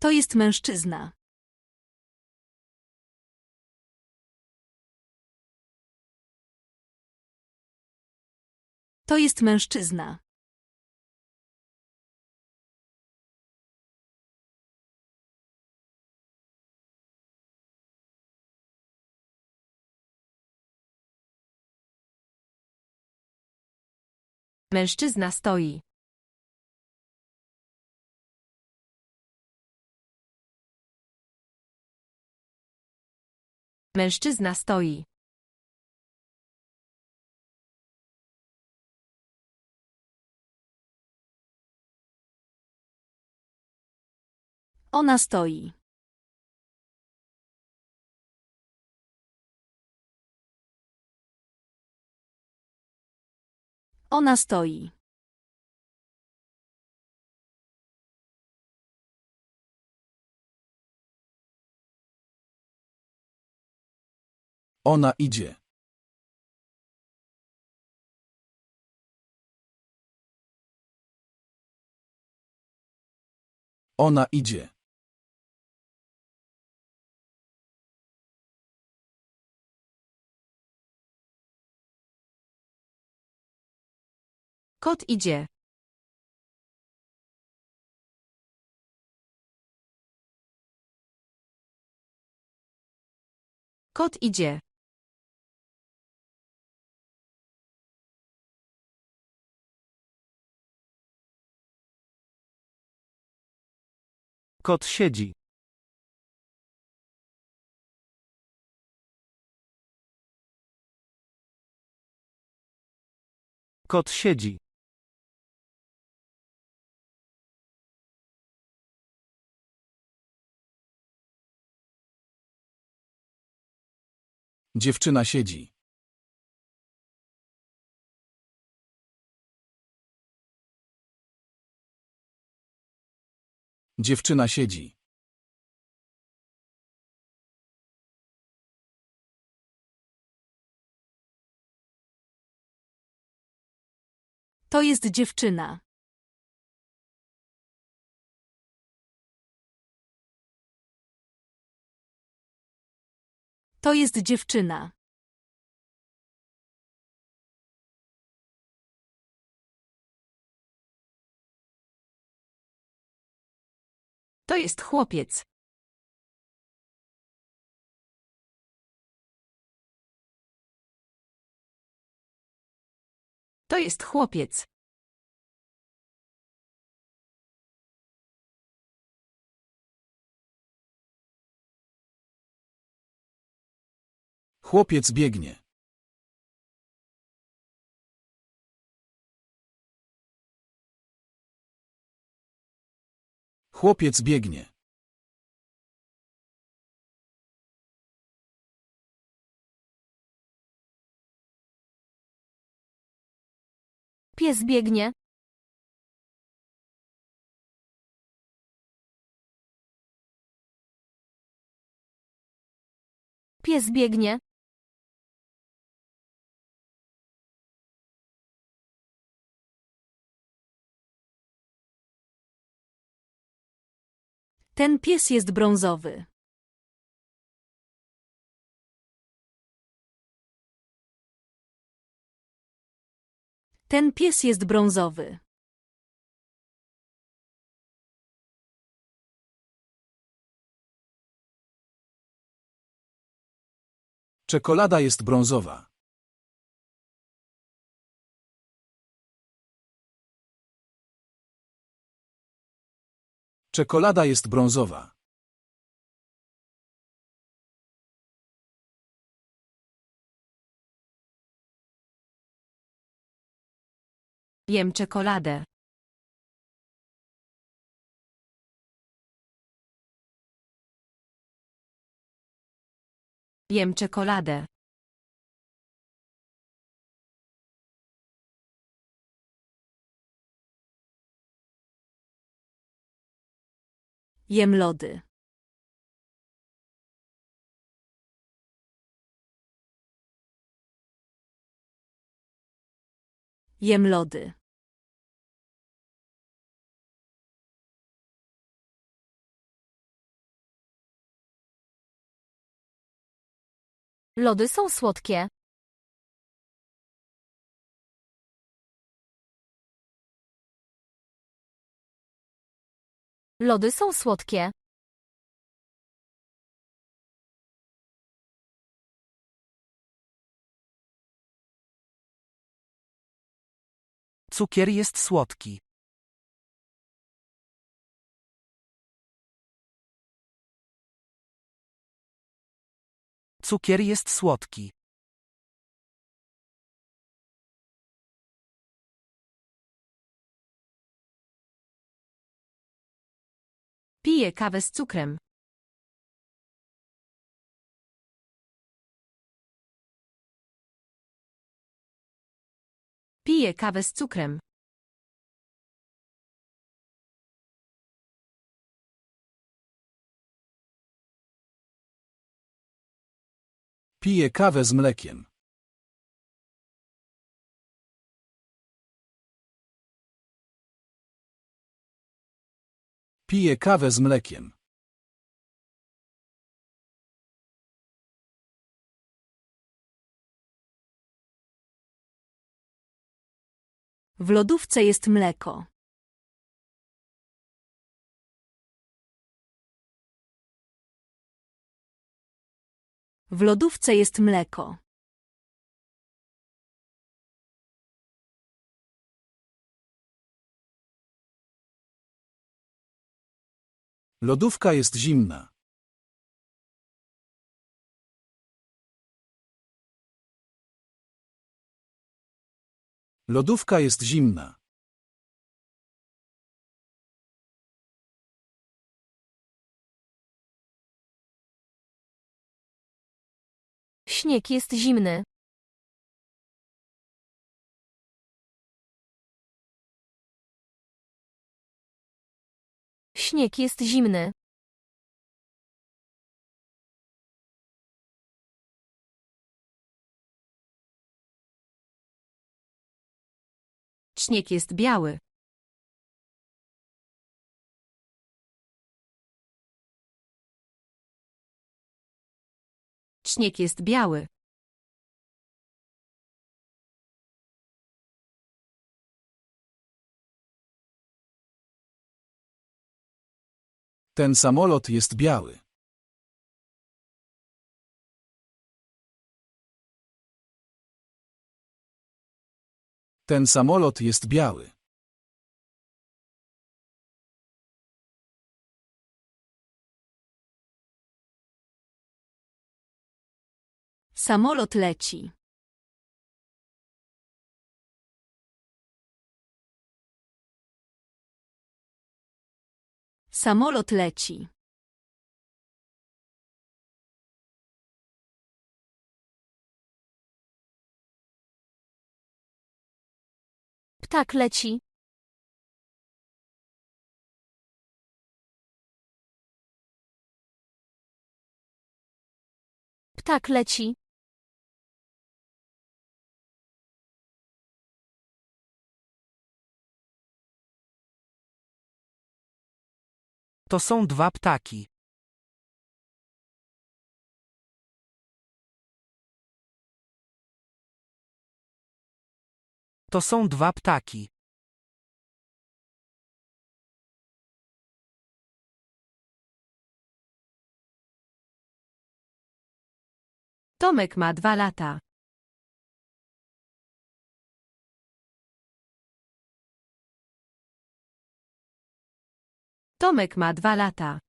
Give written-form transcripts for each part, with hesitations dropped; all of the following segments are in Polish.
To jest mężczyzna. To jest mężczyzna. Mężczyzna stoi. Mężczyzna stoi. Ona stoi. Ona stoi. Ona idzie. Ona idzie. Kot idzie. Kot idzie. Kot siedzi. Kot siedzi. Dziewczyna siedzi. Dziewczyna siedzi. To jest dziewczyna. To jest dziewczyna. To jest chłopiec. To jest chłopiec. Chłopiec biegnie. Chłopiec biegnie. Pies biegnie. Pies biegnie. Ten pies jest brązowy. Ten pies jest brązowy. Czekolada jest brązowa. Czekolada jest brązowa. Jem czekoladę. Jem czekoladę. Jem lody. Jem lody. Lody są słodkie. Lody są słodkie. Cukier jest słodki. Cukier jest słodki. Piję kawę z cukrem. Piję kawę z cukrem. Piję kawę z mlekiem. Piję kawę z mlekiem. W lodówce jest mleko. W lodówce jest mleko. Lodówka jest zimna. Lodówka jest zimna. Śnieg jest zimny. Śnieg jest zimny. Śnieg jest biały. Śnieg jest biały. Ten samolot jest biały. Ten samolot jest biały. Samolot leci. Samolot leci. Ptak leci. Ptak leci. To są dwa ptaki. To są dwa ptaki. Tomek ma 2 lata. Tomek ma 2 lata.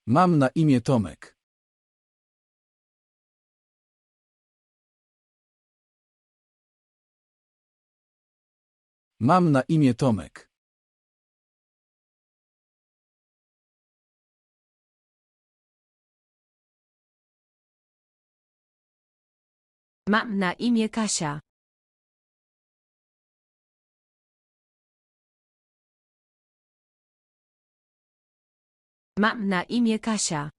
Mam na imię Tomek. Mam na imię Tomek. Mam na imię Kasia. Mam na imię Kasia.